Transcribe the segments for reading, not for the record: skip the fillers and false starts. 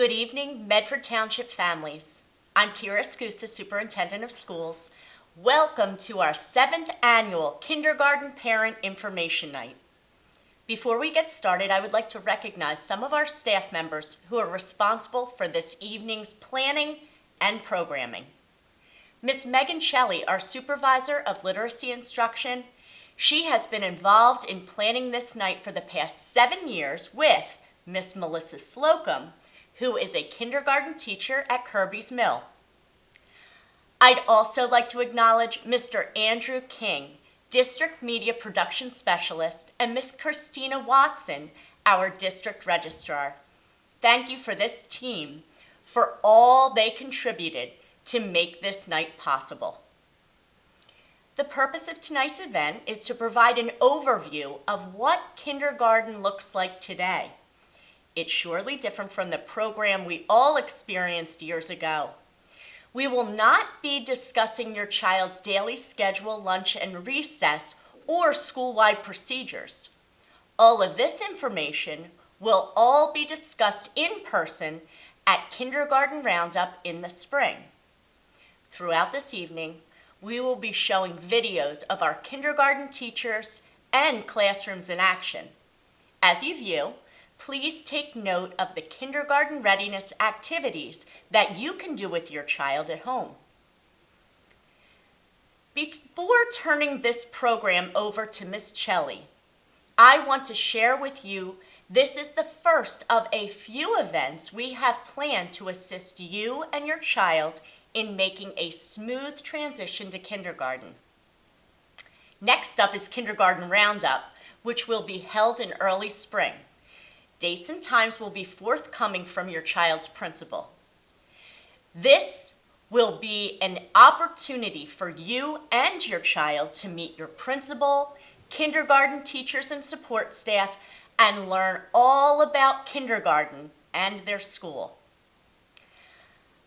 Good evening, Medford Township families. I'm Kira Scusa, Superintendent of Schools. Welcome to our 7th annual Kindergarten Parent Information Night. Before we get started, I would like to recognize some of our staff members who are responsible for this evening's planning and programming. Ms. Megan Shelley, our Supervisor of Literacy Instruction, she has been involved in planning this night for the past 7 years with Ms. Melissa Slocum, who is a kindergarten teacher at Kirby's Mill. I'd also like to acknowledge Mr. Andrew King, District Media Production Specialist, and Ms. Christina Watson, our District Registrar. Thank you for this team for all they contributed to make this night possible. The purpose of tonight's event is to provide an overview of what kindergarten looks like today. It's surely different from the program we all experienced years ago. We will not be discussing your child's daily schedule, lunch and recess, or school-wide procedures. All of this information will all be discussed in person at Kindergarten Roundup in the spring. Throughout this evening, we will be showing videos of our kindergarten teachers and classrooms in action. As you view, please take note of the kindergarten readiness activities that you can do with your child at home. Before turning this program over to Ms. Shelley, I want to share with you this is the first of a few events we have planned to assist you and your child in making a smooth transition to kindergarten. Next up is Kindergarten Roundup, which will be held in early spring. Dates and times will be forthcoming from your child's principal. This will be an opportunity for you and your child to meet your principal, kindergarten teachers and support staff, and learn all about kindergarten and their school.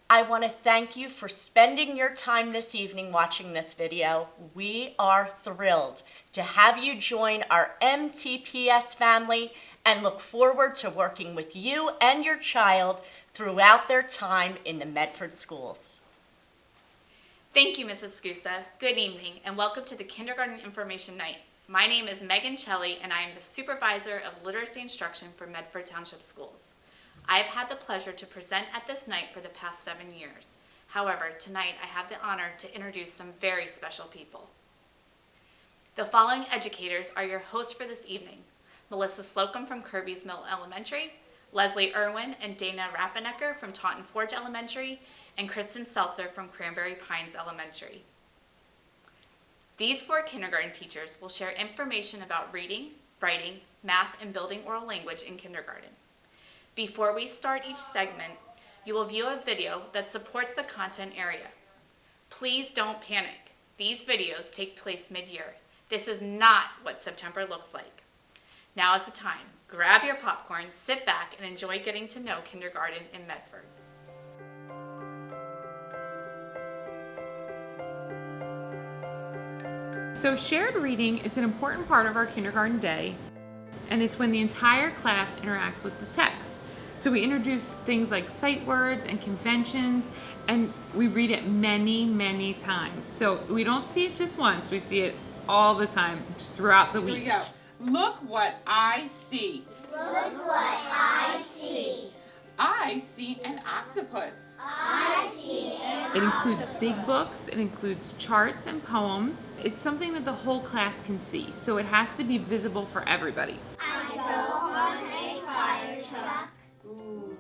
I want to thank you for spending your time this evening watching this video. We are thrilled to have you join our MTPS family and look forward to working with you and your child throughout their time in the Medford schools. Thank you, Mrs. Scusa. Good evening, and welcome to the Kindergarten Information Night. My name is Megan Shelley, and I am the Supervisor of Literacy Instruction for Medford Township Schools. I have had the pleasure to present at this night for the past 7 years. However, tonight I have the honor to introduce some very special people. The following educators are your hosts for this evening: Melissa Slocum from Kirby's Mill Elementary, Leslie Irwin and Dana Rappenecker from Taunton Forge Elementary, and Kristen Seltzer from Cranberry Pines Elementary. These 4 kindergarten teachers will share information about reading, writing, math, and building oral language in kindergarten. Before we start each segment, you will view a video that supports the content area. Please don't panic. These videos take place mid-year. This is not what September looks like. Now is the time. Grab your popcorn, sit back, and enjoy getting to know kindergarten in Medford. So shared reading, it's an important part of our kindergarten day, and it's when the entire class interacts with the text. So we introduce things like sight words and conventions, and we read it many, many times. So we don't see it just once, we see it all the time throughout the week. Here we go. Look what I see. Look what I see. I see an octopus. I see an It includes big books, it includes charts and poems. It's something that the whole class can see, so it has to be visible for everybody. I go on a fire truck. Ooh,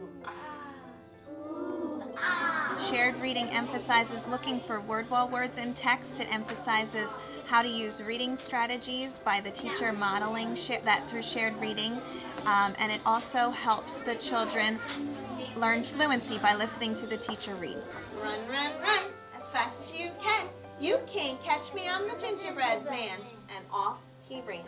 Ooh, ah. Shared reading emphasizes looking for word wall words in text. It emphasizes how to use reading strategies by the teacher modeling that through shared reading. And it also helps the children learn fluency by listening to the teacher read. Run, run, run, as fast as you can. You can't catch me, I'm the gingerbread man. And off he ran.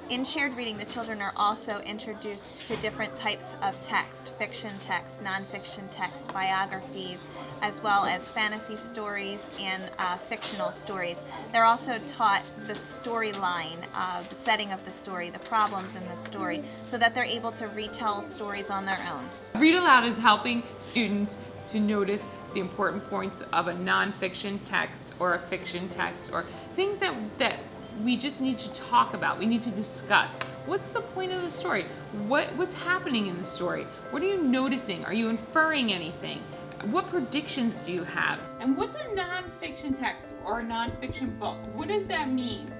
In shared reading, the children are also introduced to different types of text: fiction text, nonfiction text, biographies, as well as fantasy stories and fictional stories. They're also taught the storyline, the setting of the story, the problems in the story, so that they're able to retell stories on their own. Read aloud is helping students to notice the important points of a nonfiction text or a fiction text, or things that we just need to talk about. We need to discuss. What's the point of the story? What's happening in the story? What are you noticing? Are you inferring anything? What predictions do you have? And what's a nonfiction text or a nonfiction book? What does that mean?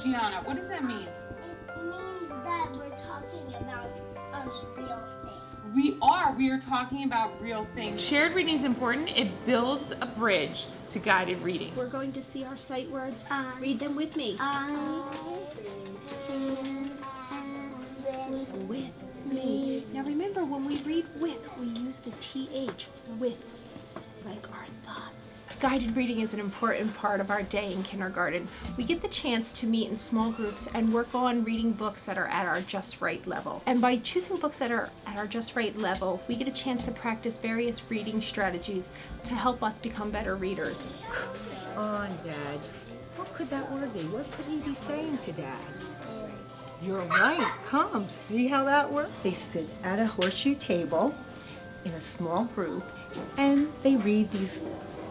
Gianna, what does that mean? It means that we're talking about a real thing. We are talking about real things. Shared reading is important. It builds a bridge to guided reading. We're going to see our sight words. Read them with me. With me. Now remember, when we read with, we use the TH, with, like our thought. Guided reading is an important part of our day in kindergarten. We get the chance to meet in small groups and work on reading books that are at our just right level. And by choosing books that are at our just right level, we get a chance to practice various reading strategies to help us become better readers. Come on, Dad. What could that word be? What could he be saying to Dad? You're right. Come, see how that works? They sit at a horseshoe table in a small group and they read these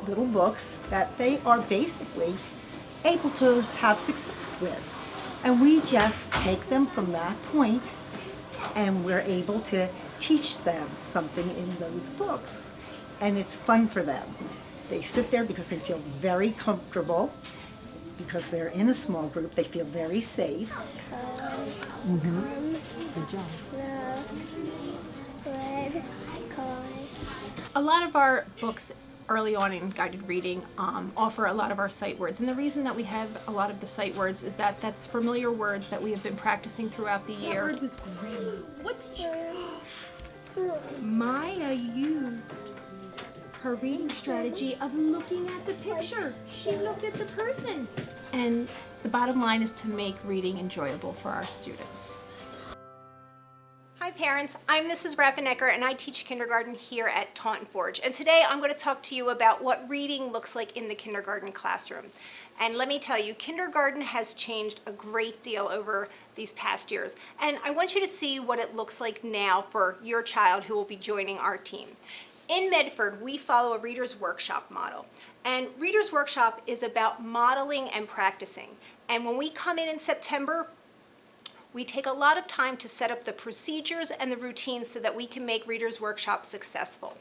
little books that they are basically able to have success with. And we just take them from that point and we're able to teach them something in those books. And it's fun for them. They sit there because they feel very comfortable, because they're in a small group, they feel very safe. Good job. A lot of our books early on in guided reading offer a lot of our sight words, and the reason that we have a lot of the sight words is that that's familiar words that we have been practicing throughout the year. That word was great. What did you? Maya used her reading strategy of looking at the picture. She looked at the person. And the bottom line is to make reading enjoyable for our students. Hi parents, I'm Mrs. Raffenecker and I teach kindergarten here at Taunton Forge. And today I'm going to talk to you about what reading looks like in the kindergarten classroom. And let me tell you, kindergarten has changed a great deal over these past years. And I want you to see what it looks like now for your child who will be joining our team. In Medford, we follow a Reader's Workshop model. And Reader's Workshop is about modeling and practicing. And when we come in September, we take a lot of time to set up the procedures and the routines so that we can make Reader's Workshop successful.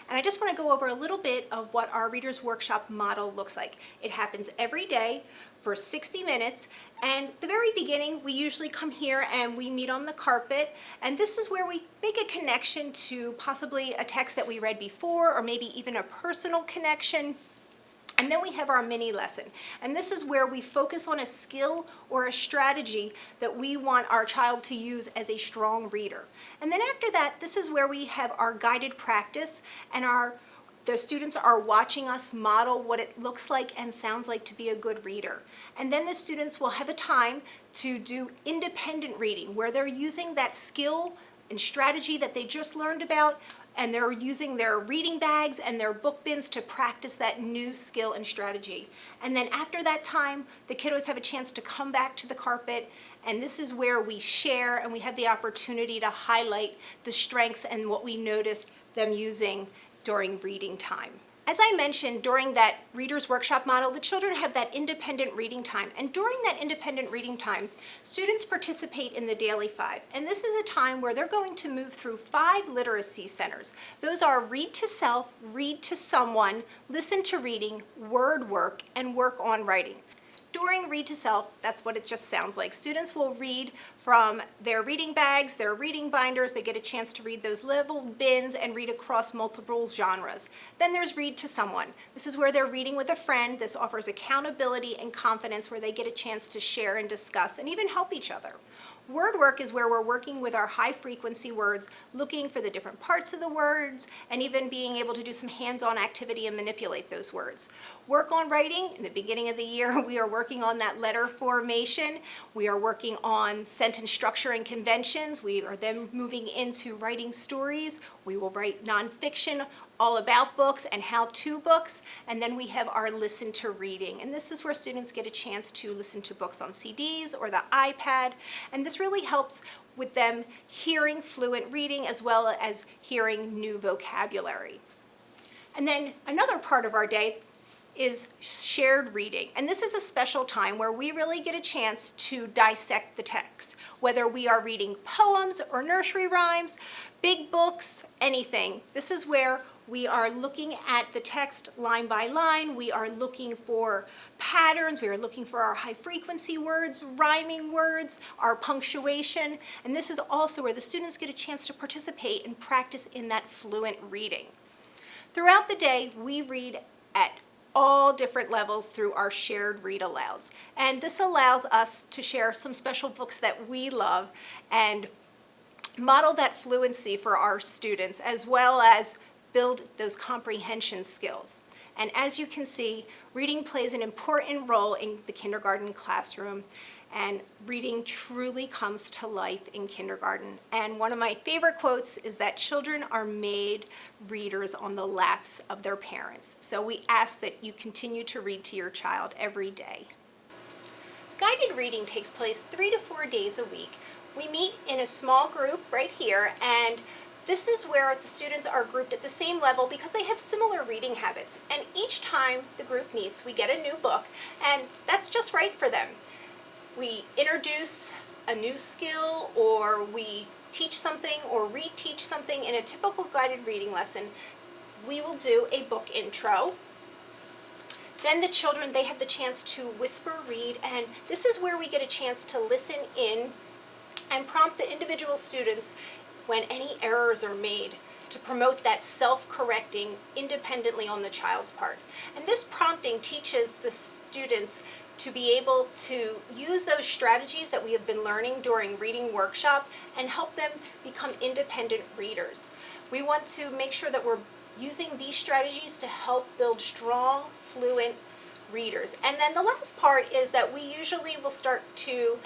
And I just want to go over a little bit of what our Reader's Workshop model looks like. It happens every day for 60 minutes, and at the very beginning, we usually come here and we meet on the carpet, and this is where we make a connection to possibly a text that we read before, or maybe even a personal connection. And then we have our mini lesson. And this is where we focus on a skill or a strategy that we want our child to use as a strong reader. And then after that, this is where we have our guided practice, and the students are watching us model what it looks like and sounds like to be a good reader. And then the students will have a time to do independent reading, where they're using that skill and strategy that they just learned about, and they're using their reading bags and their book bins to practice that new skill and strategy. And then after that time, the kiddos have a chance to come back to the carpet, and this is where we share and we have the opportunity to highlight the strengths and what we noticed them using during reading time. As I mentioned, during that Reader's Workshop model, the children have that independent reading time. And during that independent reading time, students participate in the Daily Five. And this is a time where they're going to move through 5 literacy centers. Those are read to self, read to someone, listen to reading, word work, and work on writing. During Read to Self, that's what it just sounds like. Students will read from their reading bags, their reading binders. They get a chance to read those little bins and read across multiple genres. Then there's Read to Someone. This is where they're reading with a friend. This offers accountability and confidence, where they get a chance to share and discuss and even help each other. Word work is where we're working with our high frequency words, looking for the different parts of the words, and even being able to do some hands-on activity and manipulate those words. Work on writing, in the beginning of the year, we are working on that letter formation. We are working on sentence structure and conventions. We are then moving into writing stories. We will write nonfiction, all about books and how-to books, and then we have our listen to reading. And this is where students get a chance to listen to books on CDs or the iPad, and this really helps with them hearing fluent reading as well as hearing new vocabulary. And then another part of our day is shared reading. And this is a special time where we really get a chance to dissect the text, whether we are reading poems or nursery rhymes, big books, anything. This is where we are looking at the text line by line. We are looking for patterns. We are looking for our high frequency words, rhyming words, our punctuation. And this is also where the students get a chance to participate and practice in that fluent reading. Throughout the day, we read at all different levels through our shared read alouds. And this allows us to share some special books that we love and model that fluency for our students, as well as build those comprehension skills. And as you can see, reading plays an important role in the kindergarten classroom, and reading truly comes to life in kindergarten. And one of my favorite quotes is that children are made readers on the laps of their parents. So we ask that you continue to read to your child every day. Guided reading takes place 3 to 4 days a week. We meet in a small group right here, and this is where the students are grouped at the same level because they have similar reading habits. And each time the group meets, we get a new book, and that's just right for them. We introduce a new skill, or we teach something or reteach something in a typical guided reading lesson. We will do a book intro. Then the children, they have the chance to whisper read, and this is where we get a chance to listen in and prompt the individual students when any errors are made, to promote that self-correcting independently on the child's part. And this prompting teaches the students to be able to use those strategies that we have been learning during reading workshop and help them become independent readers. We want to make sure that we're using these strategies to help build strong, fluent readers. And then the last part is that we usually will start to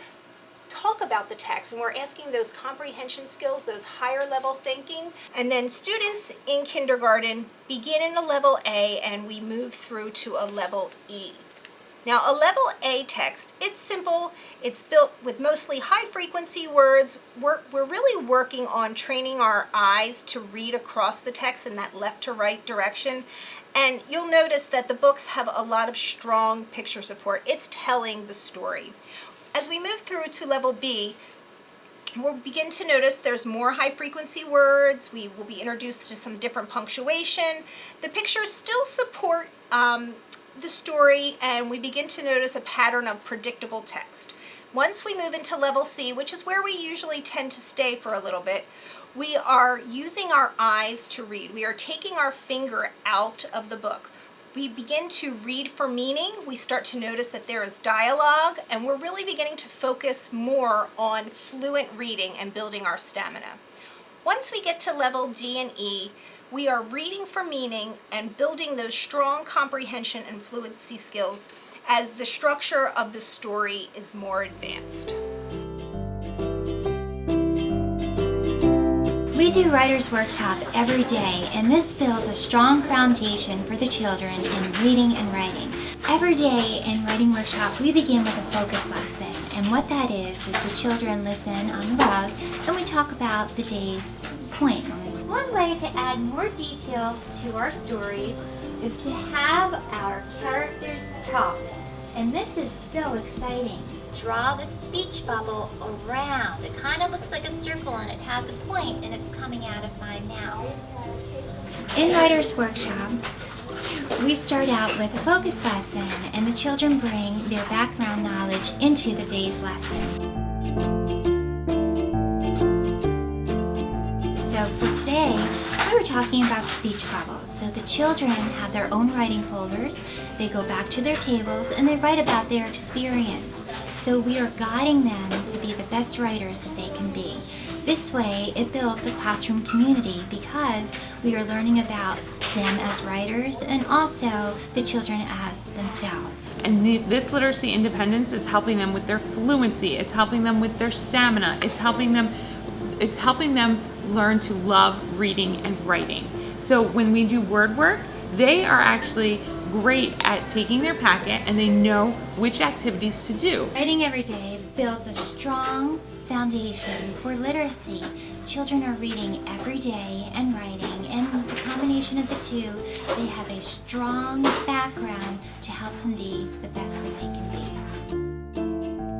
talk about the text, and we're asking those comprehension skills, those higher level thinking. And then students in kindergarten begin in a level A and we move through to a level E. Now, a level A text, it's simple, it's built with mostly high frequency words. We're really working on training our eyes to read across the text in that left to right direction. And you'll notice that the books have a lot of strong picture support. It's telling the story. As we move through to level B, we'll begin to notice there's more high frequency words. We will be introduced to some different punctuation. The pictures still support the story, and we begin to notice a pattern of predictable text. Once we move into level C, which is where we usually tend to stay for a little bit, we are using our eyes to read. We are taking our finger out of the book. We begin to read for meaning. We start to notice that there is dialogue, and we're really beginning to focus more on fluent reading and building our stamina. Once we get to level D and E, we are reading for meaning and building those strong comprehension and fluency skills as the structure of the story is more advanced. We do Writer's Workshop every day, and this builds a strong foundation for the children in reading and writing. Every day in Writing Workshop, we begin with a focus lesson, and what that is the children listen on the rug, and we talk about the day's point. One way to add more detail to our stories is to have our characters talk, and this is so exciting. Draw the speech bubble around. It kind of looks like a circle and it has a point and it's coming out of my mouth. In Writer's Workshop, we start out with a focus lesson and the children bring their background knowledge into the day's lesson. So for today, we were talking about speech bubbles. So the children have their own writing folders. They go back to their tables and they write about their experience. So we are guiding them to be the best writers that they can be. This way, it builds a classroom community because we are learning about them as writers and also the children as themselves. And this literacy independence is helping them with their fluency. It's helping them with their stamina. It's helping them learn to love reading and writing. So when we do word work, they are actually great at taking their packet and they know which activities to do. Writing every day builds a strong foundation for literacy. Children are reading every day and writing, and the combination of the two, they have a strong background to help them be the best that they can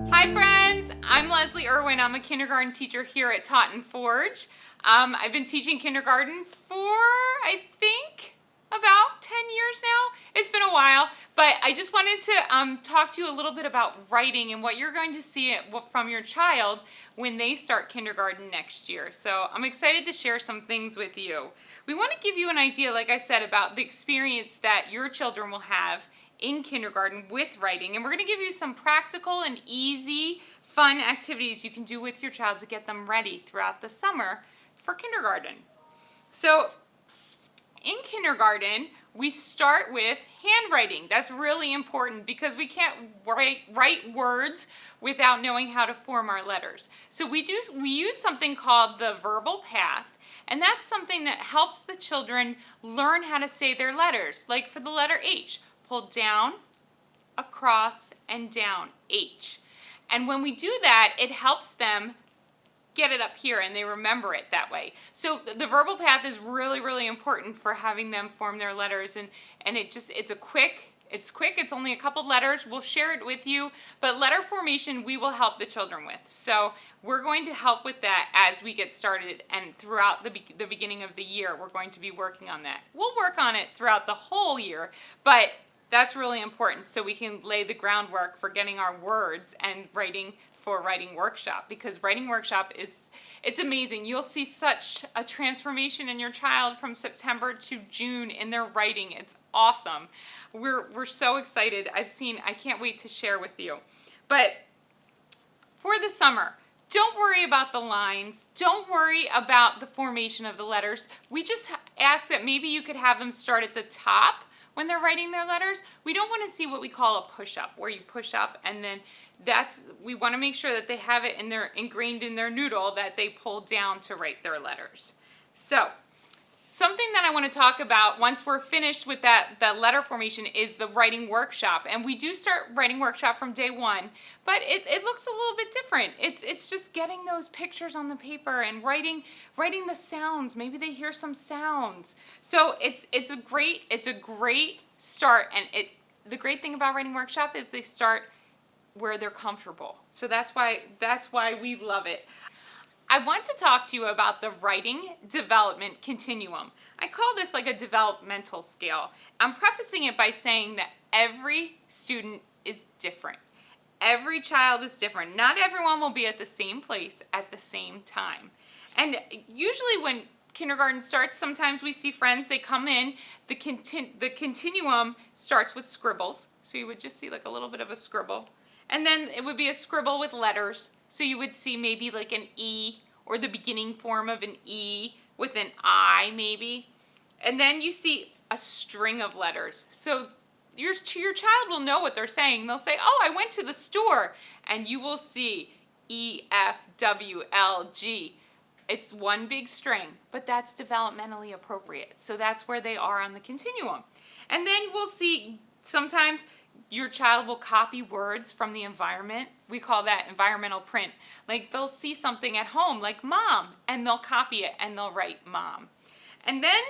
be. Hi friends, I'm Leslie Irwin. I'm a kindergarten teacher here at Taunton Forge. I've been teaching kindergarten for, I think, about 10 years now. It's been a while, but I just wanted to talk to you a little bit about writing and what you're going to see from your child when they start kindergarten next year. So I'm excited to share some things with you. We want to give you an idea, like I said, about the experience that your children will have in kindergarten with writing, and we're going to give you some practical and easy, fun activities you can do with your child to get them ready throughout the summer for kindergarten. So in kindergarten, we start with handwriting. That's really important because we can't write words without knowing how to form our letters. So we use something called the verbal path, and that's something that helps the children learn how to say their letters. Like for the letter H, pull down, across, and down, H. And when we do that, it helps them get it up here and they remember it that way. So the verbal path is really, really important for having them form their letters, and it's quick, it's only a couple letters. We'll share it with you, but letter formation we will help the children with. So we're going to help with that as we get started, and throughout the beginning of the year we're going to be working on that. We'll work on it throughout the whole year, but that's really important so we can lay the groundwork for getting our words and writing for writing workshop, because writing workshop it's amazing. You'll see such a transformation in your child from September to June in their writing. It's awesome. We're so excited. I can't wait to share with you. But for the summer, don't worry about the lines. Don't worry about the formation of the letters. We just ask that maybe you could have them start at the top when they're writing their letters. We don't want to see what we call a push-up, where you push up and then we want to make sure that they have it ingrained in their noodle that they pull down to write their letters. So something that I want to talk about once we're finished with the letter formation is the writing workshop. And we do start writing workshop from day one, but it looks a little bit different. It's just getting those pictures on the paper and writing the sounds. Maybe they hear some sounds. So it's a great start, and the great thing about writing workshop is they start where they're comfortable. So that's why we love it. I want to talk to you about the writing development continuum. I call this like a developmental scale. I'm prefacing it by saying that every student is different. Every child is different. Not everyone will be at the same place at the same time. And usually when kindergarten starts, sometimes we see friends, they come in, the continuum starts with scribbles. So you would just see like a little bit of a scribble. And then it would be a scribble with letters. So you would see maybe like an E, or the beginning form of an E with an I maybe. And then you see a string of letters. So your child will know what they're saying. They'll say, oh, I went to the store. And you will see E, F, W, L, G. It's one big string, but that's developmentally appropriate. So that's where they are on the continuum. And then we'll see sometimes your child will copy words from the environment. We call that environmental print. Like they'll see something at home like mom, and they'll copy it and they'll write mom. And then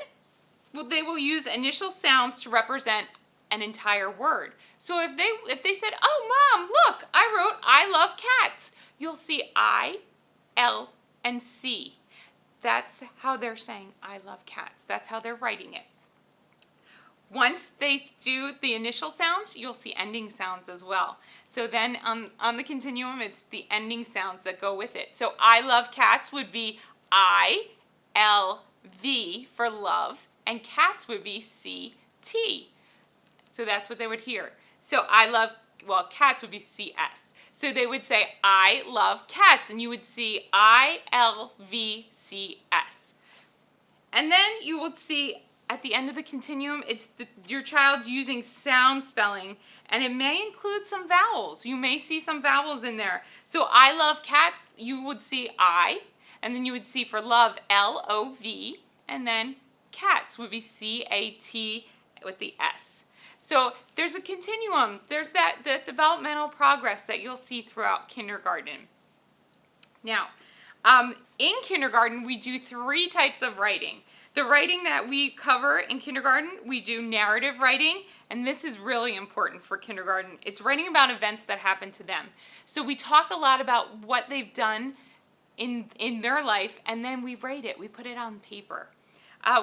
they will use initial sounds to represent an entire word. So if they said, oh mom, look, I wrote I love cats, you'll see I, L, and C. That's how they're saying I love cats. That's how they're writing it. Once they do the initial sounds, you'll see ending sounds as well. So then on the continuum, it's the ending sounds that go with it. So I love cats would be I, L, V for love, and cats would be C, T. So that's what they would hear. So cats would be CS. So they would say, I love cats, and you would see ILVCS. And then you will see at the end of the continuum, your child's using sound spelling, and it may include some vowels. You may see some vowels in there. So I love cats, you would see I, and then you would see for love, L-O-V, and then cats would be C-A-T with the S. So there's a continuum. There's the developmental progress that you'll see throughout kindergarten. Now, in kindergarten, we do 3 types of writing. The writing that we cover in kindergarten, we do narrative writing, and this is really important for kindergarten. It's writing about events that happen to them. So we talk a lot about what they've done in their life, and then we write it. We put it on paper.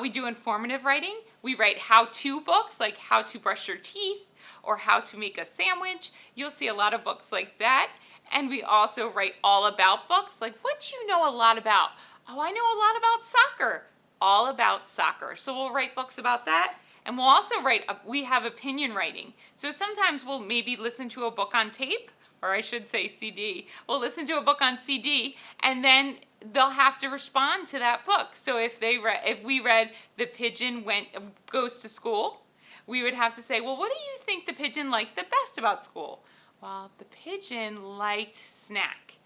We do informative writing. We write how-to books, like how to brush your teeth or how to make a sandwich. You'll see a lot of books like that. And we also write all about books, like what do you know a lot about? Oh, I know a lot about soccer. All about soccer. So we'll write books about that. And we'll also we have opinion writing. So sometimes we'll maybe listen to a book on tape, or I should say CD. We'll listen to a book on CD, and then they'll have to respond to that book. So if we read The Pigeon Goes to School, we would have to say, well, what do you think the pigeon liked the best about school? Well, the pigeon liked snack.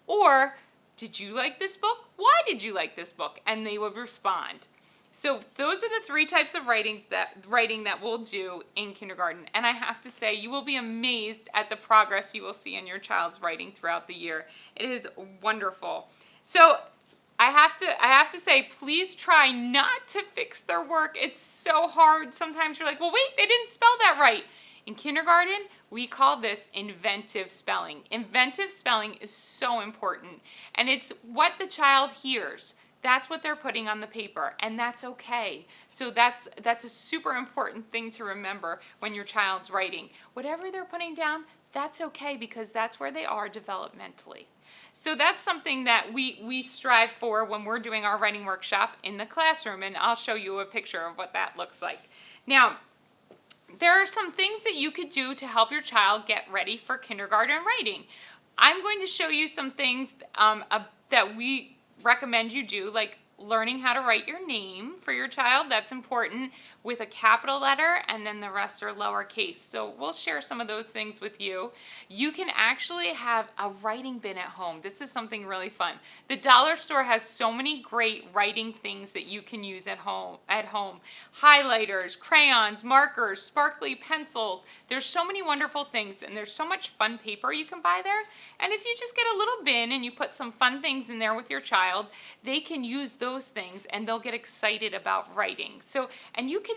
Or, did you like this book? Why did you like this book? And they would respond. So those are the 3 types of writing that we'll do in kindergarten. And I have to say, you will be amazed at the progress you will see in your child's writing throughout the year. It is wonderful. So I have to say, please try not to fix their work. It's so hard. Sometimes you're like, well, wait, they didn't spell that right. In kindergarten, we call this inventive spelling. Inventive spelling is so important, and it's what the child hears. That's what they're putting on the paper, and that's okay. So that's a super important thing to remember when your child's writing. Whatever they're putting down, that's okay, because that's where they are developmentally. So that's something that we strive for when we're doing our writing workshop in the classroom, and I'll show you a picture of what that looks like. Now, there are some things that you could do to help your child get ready for kindergarten writing. I'm going to show you some things that we recommend you do, like learning how to write your name for your child. That's important, with a capital letter, and then the rest are lowercase. So we'll share some of those things with you. You can actually have a writing bin at home. This is something really fun. The dollar store has so many great writing things that you can use at home. Highlighters, crayons, markers, sparkly pencils. There's so many wonderful things, and there's so much fun paper you can buy there. And if you just get a little bin and you put some fun things in there with your child, they can use those things and they'll get excited about writing. So, and you can,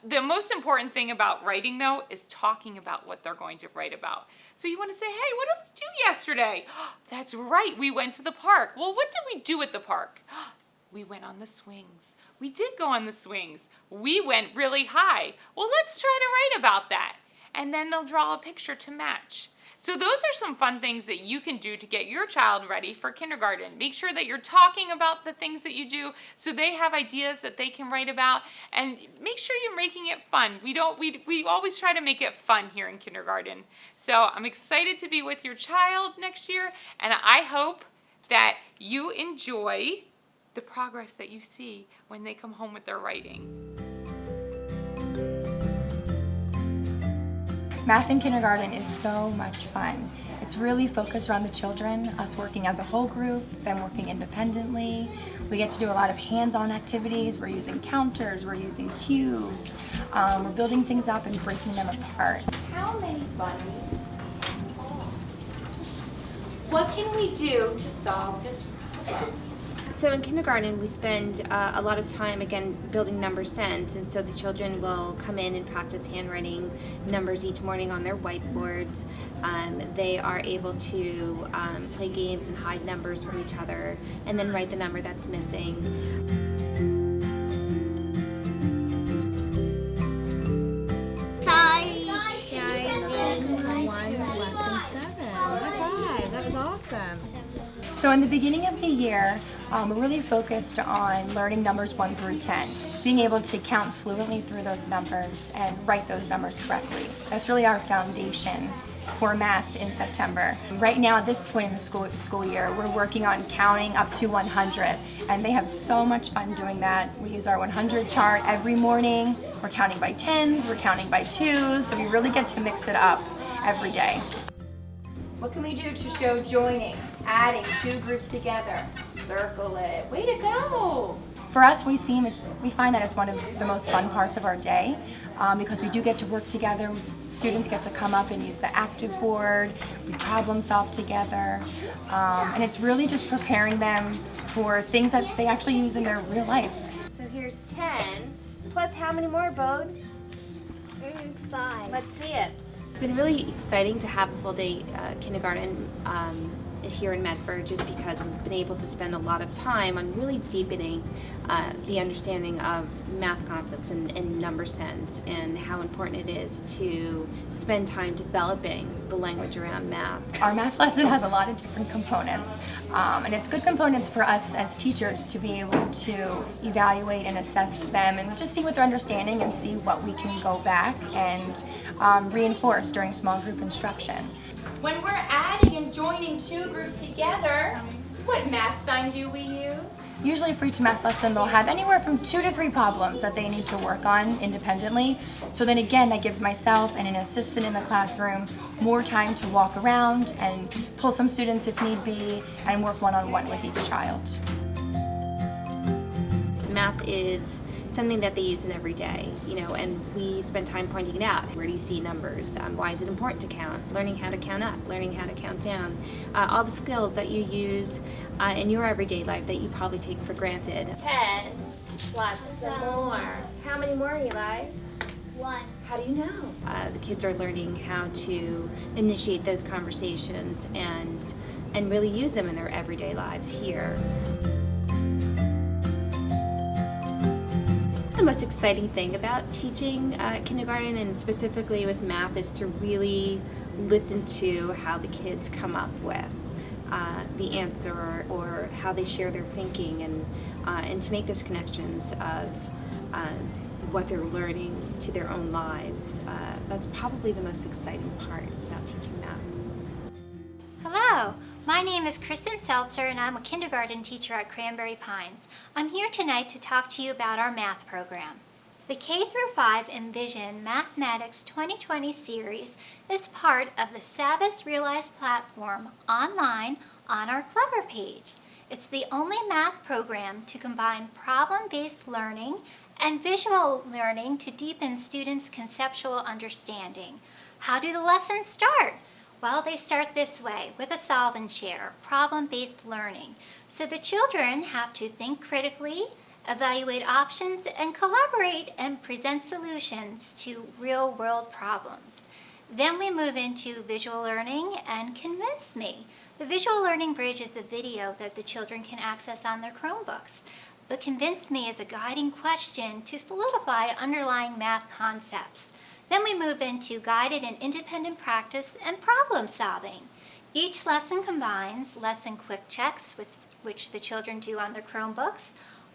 the most important thing about writing though is talking about what they're going to write about. So you want to say, hey, what did we do yesterday? Oh, that's right, we went to the park. Well, what did we do at the park? We went on the swings. We did go on the swings. We went really high. Well, let's try to write about that. And then they'll draw a picture to match. So those are some fun things that you can do to get your child ready for kindergarten. Make sure that you're talking about the things that you do so they have ideas that they can write about, and make sure you're making it fun. We always try to make it fun here in kindergarten. So I'm excited to be with your child next year, and I hope that you enjoy the progress that you see when they come home with their writing. Math in kindergarten is so much fun. It's really focused around the children, us working as a whole group, them working independently. We get to do a lot of hands-on activities. We're using counters, we're using cubes. We're building things up and breaking them apart. How many bunnies? What can we do to solve this problem? So in kindergarten, we spend a lot of time, again, building number sense, and so the children will come in and practice handwriting numbers each morning on their whiteboards. They are able to play games and hide numbers from each other, and then write the number that's missing. So in the beginning of the year, we're really focused on learning numbers 1 through 10, being able to count fluently through those numbers and write those numbers correctly. That's really our foundation. for math in September. Right now at this point in the school year, we're working on counting up to 100, and they have so much fun doing that. We use our 100 chart every morning. We're counting by tens, we're counting by twos, so we really get to mix it up every day. What can we do to show joining, adding two groups together? Circle it. Way to go! For us, we find that it's one of the most fun parts of our day because we do get to work together. Students get to come up and use the active board. We problem solve together. And it's really just preparing them for things that they actually use in their real life. So here's 10, plus how many more, Bode? 5. Let's see it. It's been really exciting to have a full day kindergarten here in Medford, just because we've been able to spend a lot of time on really deepening the understanding of math concepts and number sense, and how important it is to spend time developing the language around math. Our math lesson has a lot of different components, and it's good components for us as teachers to be able to evaluate and assess them and just see what they're understanding and see what we can go back and reinforce during small group instruction. When we're adding and joining two groups together, what math sign do we use? Usually for each math lesson, they'll have anywhere from 2 to 3 problems that they need to work on independently. So then again, that gives myself and an assistant in the classroom more time to walk around and pull some students if need be and work one-on-one with each child. Math is something that they use in every day, and we spend time pointing it out. Where do you see numbers? Why is it important to count? Learning how to count up, learning how to count down. All the skills that you use in your everyday life that you probably take for granted. 10 plus some more. How many more, Eli? 1. How do you know? The kids are learning how to initiate those conversations and really use them in their everyday lives here. The most exciting thing about teaching kindergarten, and specifically with math, is to really listen to how the kids come up with the answer or how they share their thinking, and to make those connections of what they're learning to their own lives. That's probably the most exciting part about teaching math. Hello, my name is Kristen Seltzer and I'm a kindergarten teacher at Cranberry Pines. I'm here tonight to talk to you about our math program. The K-5 Envision Mathematics 2020 series is part of the Savvis Realize platform online on our Clever page. It's the only math program to combine problem-based learning and visual learning to deepen students' conceptual understanding. How do the lessons start? Well, they start this way, with a solve and share, problem-based learning. So the children have to think critically, evaluate options, and collaborate and present solutions to real-world problems. Then we move into visual learning and Convince Me. The visual learning bridge is a video that the children can access on their Chromebooks. The Convince Me is a guiding question to solidify underlying math concepts. Then we move into guided and independent practice and problem solving. Each lesson combines lesson quick checks, which the children do on their Chromebooks,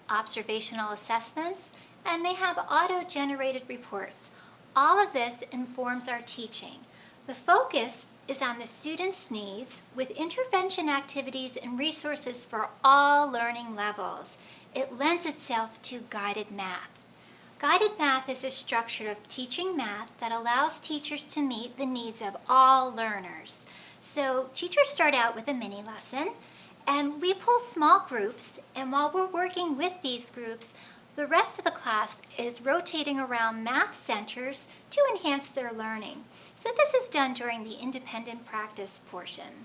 observational assessments, and they have auto-generated reports. All of this informs our teaching. The focus is on the students' needs with intervention activities and resources for all learning levels. It lends itself to guided math. Guided math is a structure of teaching math that allows teachers to meet the needs of all learners. So teachers start out with a mini lesson, and we pull small groups, and while we're working with these groups, the rest of the class is rotating around math centers to enhance their learning. So this is done during the independent practice portion.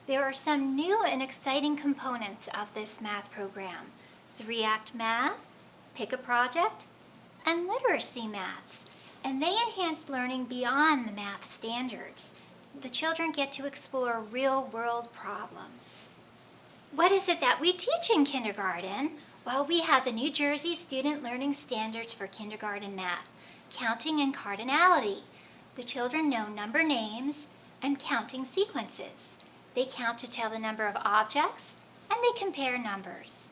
There are some new and exciting components of this math program: 3-act math, pick a project, and literacy maths, and they enhance learning beyond the math standards. The children get to explore real-world problems. What is it that we teach in kindergarten? Well, we have the New Jersey Student Learning Standards for Kindergarten Math, counting and cardinality. The children know number names and counting sequences. They count to tell the number of objects, and they compare numbers.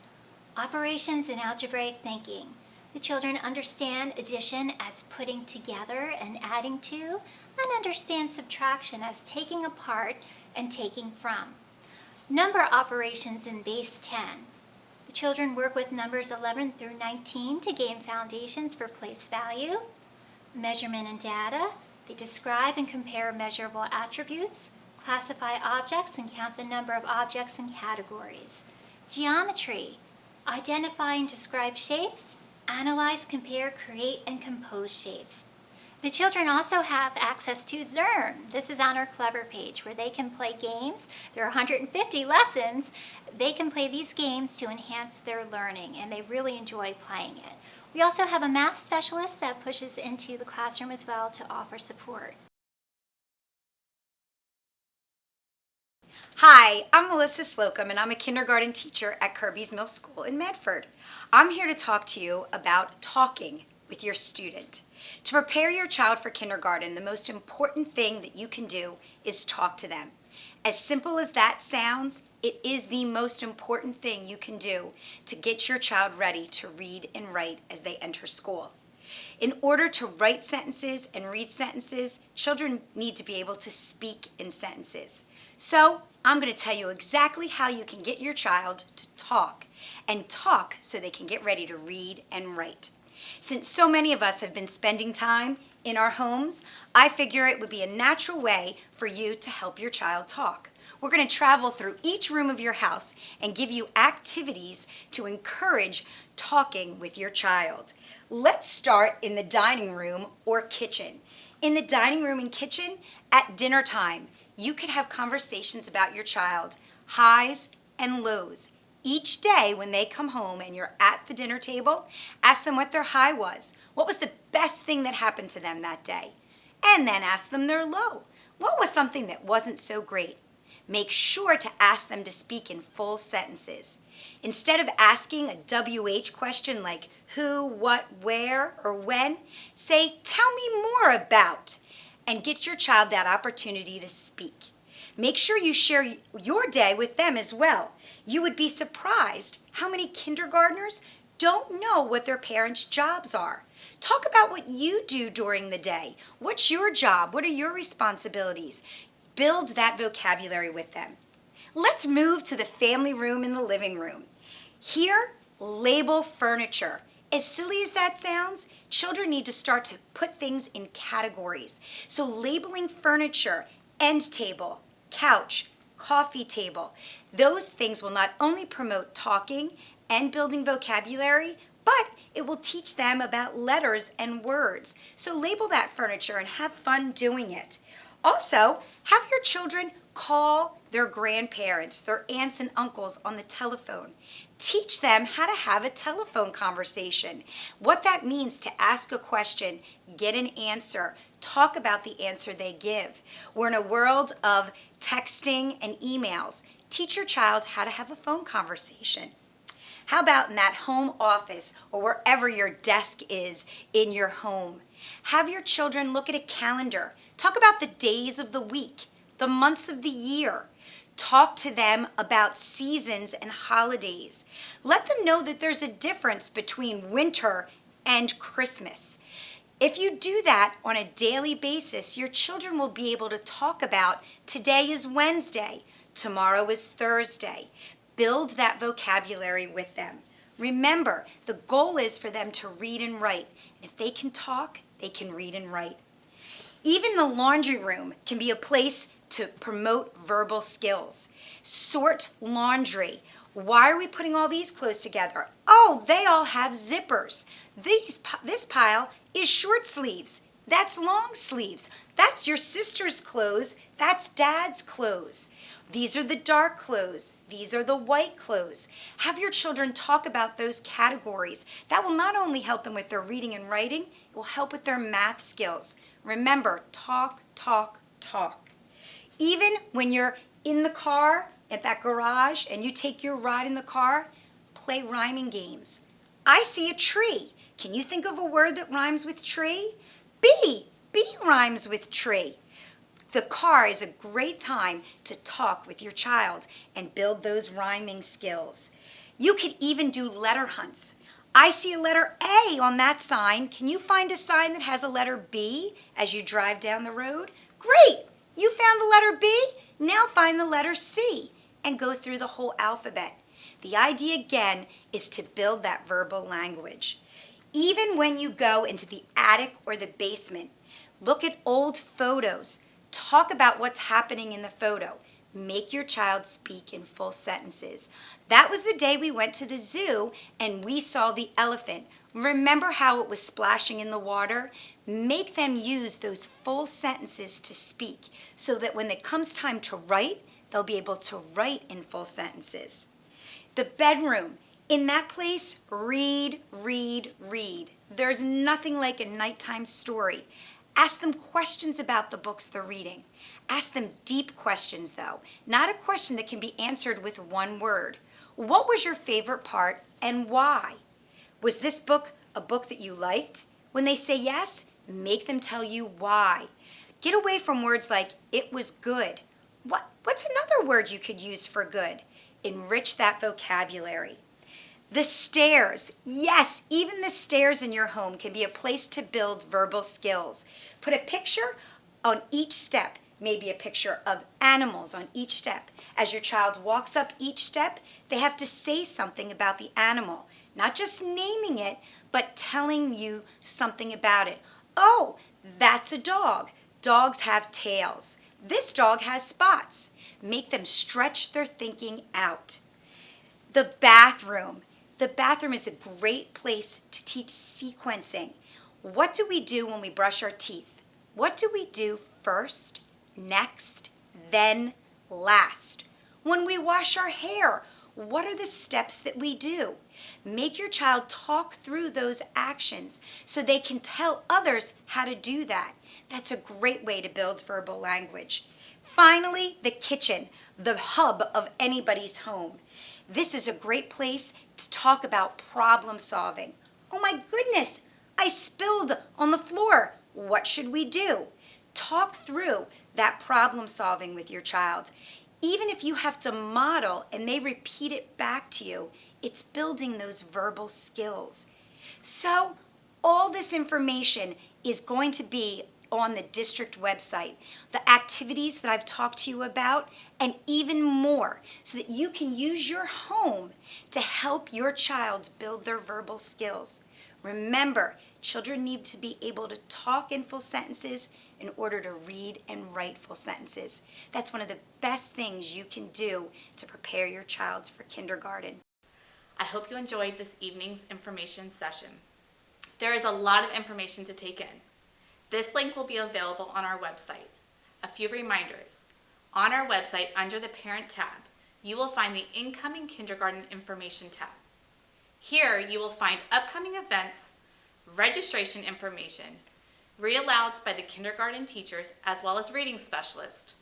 Operations and algebraic thinking. The children understand addition as putting together and adding to, and understand subtraction as taking apart and taking from. Number operations in base 10. The children work with numbers 11 through 19 to gain foundations for place value. Measurement and data. They describe and compare measurable attributes, classify objects, and count the number of objects and categories. Geometry. Identify and describe shapes, analyze, compare, create, and compose shapes. The children also have access to Zern. This is on our Clever page where they can play games. There are 150 lessons. They can play these games to enhance their learning, and they really enjoy playing it. We also have a math specialist that pushes into the classroom as well to offer support. Hi, I'm Melissa Slocum, and I'm a kindergarten teacher at Kirby's Mill School in Medford. I'm here to talk to you about talking with your student. To prepare your child for kindergarten, the most important thing that you can do is talk to them. As simple as that sounds, it is the most important thing you can do to get your child ready to read and write as they enter school. In order to write sentences and read sentences, children need to be able to speak in sentences. So I'm going to tell you exactly how you can get your child to talk, and talk so they can get ready to read and write. Since so many of us have been spending time in our homes, I figure it would be a natural way for you to help your child talk. We're going to travel through each room of your house and give you activities to encourage talking with your child. Let's start in the dining room or kitchen. In the dining room and kitchen, at dinner time, you could have conversations about your child, highs and lows. Each day when they come home and you're at the dinner table, ask them what their high was. What was the best thing that happened to them that day? And then ask them their low. What was something that wasn't so great? Make sure to ask them to speak in full sentences. Instead of asking a WH question like who, what, where, or when, say, tell me more about, and get your child that opportunity to speak. Make sure you share your day with them as well. You would be surprised how many kindergartners don't know what their parents' jobs are. Talk about what you do during the day. What's your job? What are your responsibilities? Build that vocabulary with them. Let's move to the family room in the living room. Here, label furniture. As silly as that sounds, children need to start to put things in categories. So labeling furniture, end table, couch, coffee table, those things will not only promote talking and building vocabulary, but it will teach them about letters and words. So label that furniture and have fun doing it. Also, have your children call their grandparents, their aunts and uncles on the telephone. Teach them how to have a telephone conversation, what that means to ask a question, get an answer, talk about the answer they give. We're in a world of texting and emails. Teach your child how to have a phone conversation. How about in that home office or wherever your desk is in your home? Have your children look at a calendar. Talk about the days of the week, the months of the year. Talk to them about seasons and holidays. Let them know that there's a difference between winter and Christmas. If you do that on a daily basis, your children will be able to talk about today is Wednesday, tomorrow is Thursday. Build that vocabulary with them. Remember, the goal is for them to read and write. If they can talk, they can read and write. Even the laundry room can be a place to promote verbal skills. Sort laundry. Why are we putting all these clothes together? Oh, they all have zippers. This pile is short sleeves. That's long sleeves. That's your sister's clothes. That's dad's clothes. These are the dark clothes. These are the white clothes. Have your children talk about those categories. That will not only help them with their reading and writing, it will help with their math skills. Remember, talk, talk, talk. Even when you're in the car at that garage and you take your ride in the car, play rhyming games. I see a tree. Can you think of a word that rhymes with tree? Bee. Bee rhymes with tree. The car is a great time to talk with your child and build those rhyming skills. You could even do letter hunts. I see a letter A on that sign. Can you find a sign that has a letter B as you drive down the road? Great! You found the letter B. Now find the letter C and go through the whole alphabet. The idea again is to build that verbal language. Even when you go into the attic or the basement, look at old photos. Talk about what's happening in the photo. Make your child speak in full sentences. That was the day we went to the zoo and we saw the elephant. Remember how it was splashing in the water? Make them use those full sentences to speak so that when it comes time to write, they'll be able to write in full sentences. The bedroom. In that place, read, read, read. There's nothing like a nighttime story. Ask them questions about the books they're reading. Ask them deep questions, though, not a question that can be answered with one word. What was your favorite part and why? Was this book a book that you liked? When they say yes, make them tell you why. Get away from words like, it was good. What's another word you could use for good? Enrich that vocabulary. The stairs. Yes, even the stairs in your home can be a place to build verbal skills. Put a picture on each step, maybe a picture of animals on each step. As your child walks up each step, they have to say something about the animal, not just naming it, but telling you something about it. Oh, that's a dog. Dogs have tails. This dog has spots. Make them stretch their thinking out. The bathroom. The bathroom is a great place to teach sequencing. What do we do when we brush our teeth? What do we do first, next, then last? When we wash our hair, what are the steps that we do? Make your child talk through those actions so they can tell others how to do that. That's a great way to build verbal language. Finally, the kitchen, the hub of anybody's home. This is a great place to talk about problem solving. Oh my goodness, I spilled on the floor. What should we do? Talk through that problem solving with your child. Even if you have to model and they repeat it back to you, it's building those verbal skills. So all this information is going to be on the district website, the activities that I've talked to you about, and even more, so that you can use your home to help your child build their verbal skills. Remember, children need to be able to talk in full sentences in order to read and write full sentences. That's one of the best things you can do to prepare your child for kindergarten. I hope you enjoyed this evening's information session. There is a lot of information to take in. This link will be available on our website. A few reminders. On our website, under the Parent tab, you will find the Incoming Kindergarten Information tab. Here, you will find upcoming events, registration information, read-alouds by the kindergarten teachers as well as reading specialists,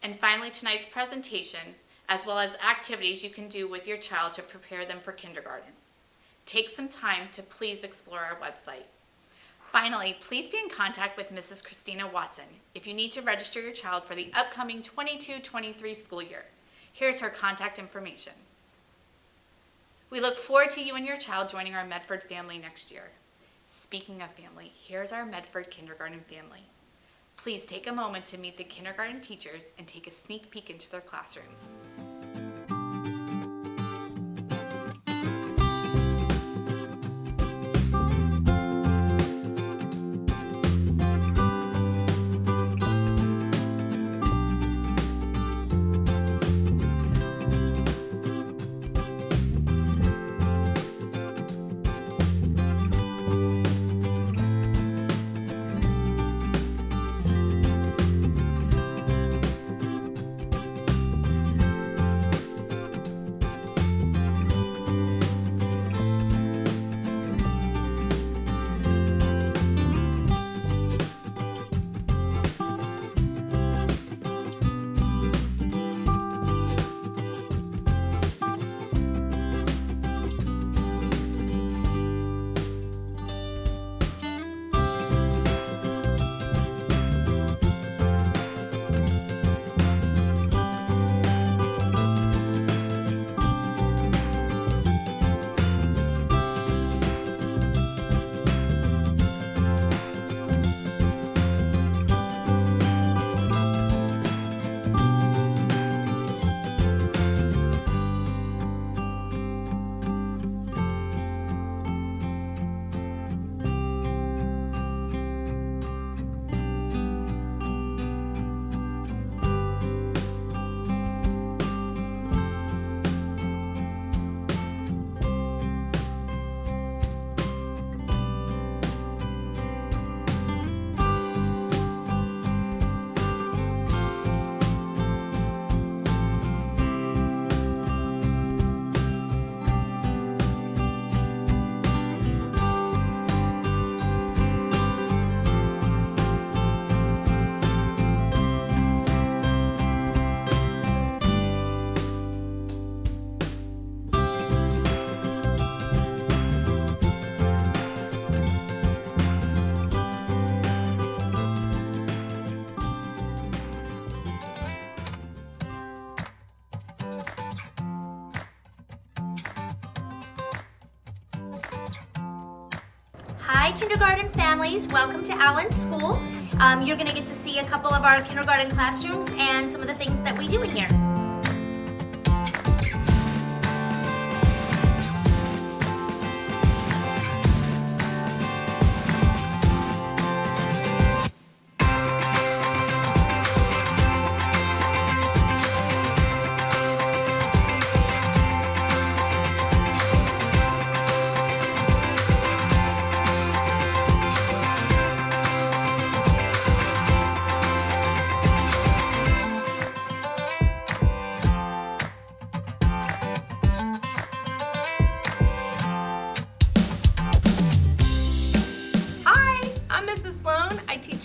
and finally tonight's presentation as well as activities you can do with your child to prepare them for kindergarten. Take some time to please explore our website. Finally, please be in contact with Mrs. Christina Watson if you need to register your child for the upcoming 22-23 school year. Here's her contact information. We look forward to you and your child joining our Medford family next year. Speaking of family, here's our Medford kindergarten family. Please take a moment to meet the kindergarten teachers and take a sneak peek into their classrooms. Hi, kindergarten families. Welcome to Allen's School. You're going to get to see a couple of our kindergarten classrooms and some of the things that we do in here.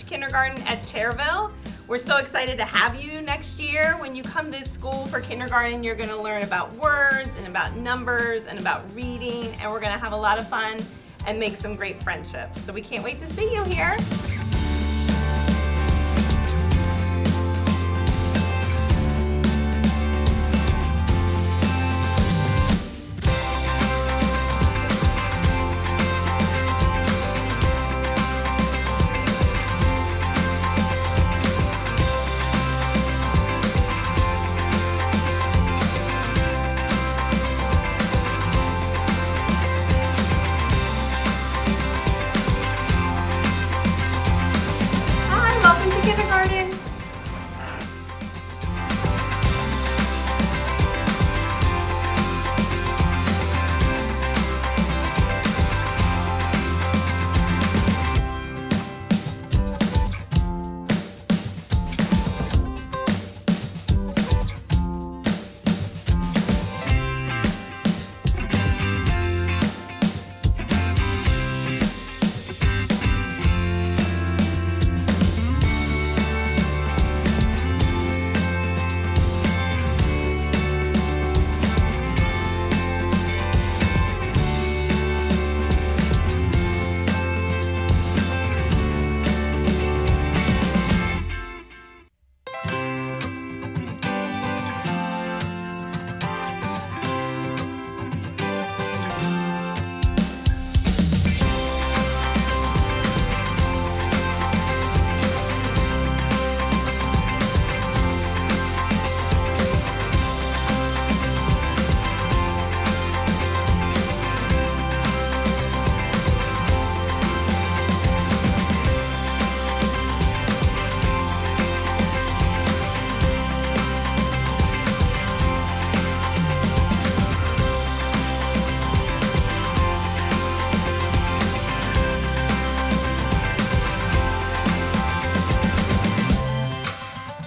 Kindergarten at Cherville. We're so excited to have you next year. When you come to school for kindergarten, you're going to learn about words and about numbers and about reading, and we're going to have a lot of fun and make some great friendships. So we can't wait to see you here.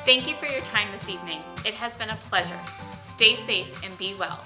Thank you for your time this evening. It has been a pleasure. Stay safe and be well.